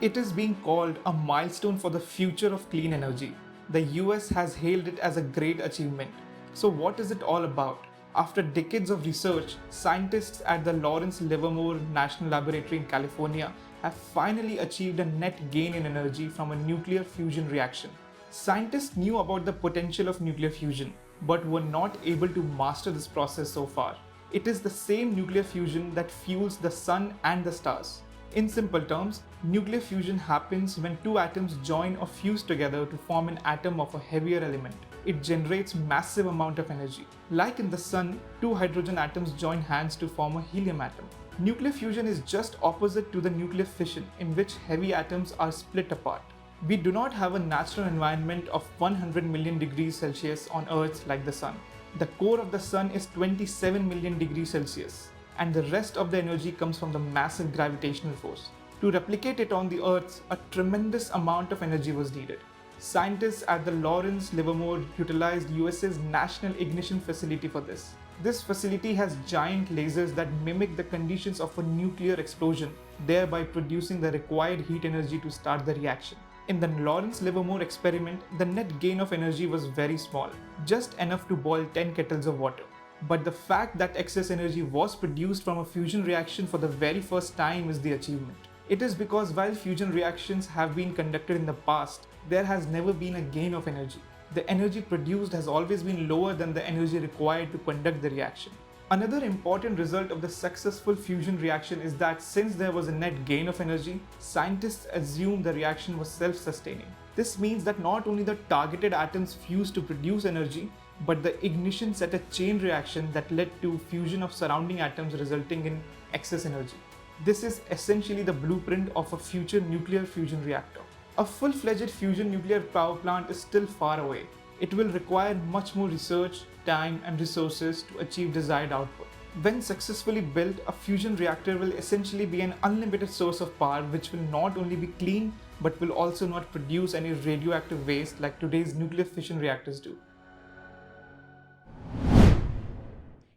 It is being called a milestone for the future of clean energy. The US has hailed it as a great achievement. So, what is it all about? After decades of research, scientists at the Lawrence Livermore National Laboratory in California have finally achieved a net gain in energy from a nuclear fusion reaction. Scientists knew about the potential of nuclear fusion, but were not able to master this process so far. It is the same nuclear fusion that fuels the sun and the stars. In simple terms, nuclear fusion happens when two atoms join or fuse together to form an atom of a heavier element. It generates massive amount of energy. Like in the sun, two hydrogen atoms join hands to form a helium atom. Nuclear fusion is just opposite to the nuclear fission, in which heavy atoms are split apart. We do not have a natural environment of 100 million degrees Celsius on Earth like the sun. The core of the sun is 27 million degrees Celsius, and the rest of the energy comes from the massive gravitational force. To replicate it on the Earth, a tremendous amount of energy was needed. Scientists at the Lawrence Livermore utilized USA's National Ignition Facility for this. This facility has giant lasers that mimic the conditions of a nuclear explosion, thereby producing the required heat energy to start the reaction. In the Lawrence Livermore experiment, the net gain of energy was very small, just enough to boil 10 kettles of water. But the fact that excess energy was produced from a fusion reaction for the very first time is the achievement. It is because while fusion reactions have been conducted in the past, there has never been a gain of energy. The energy produced has always been lower than the energy required to conduct the reaction. Another important result of the successful fusion reaction is that since there was a net gain of energy, scientists assumed the reaction was self-sustaining. This means that not only the targeted atoms fused to produce energy, but the ignition set a chain reaction that led to fusion of surrounding atoms resulting in excess energy. This is essentially the blueprint of a future nuclear fusion reactor. A full-fledged fusion nuclear power plant is still far away. It will require much more research, time, and resources to achieve desired output. When successfully built, a fusion reactor will essentially be an unlimited source of power which will not only be clean but will also not produce any radioactive waste like today's nuclear fission reactors do.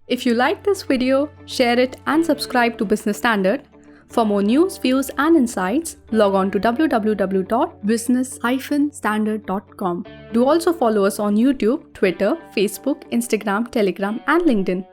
If you like this video, share it and subscribe to Business Standard. For more news, views and insights, log on to www.business-standard.com. Do also follow us on YouTube, Twitter, Facebook, Instagram, Telegram and LinkedIn.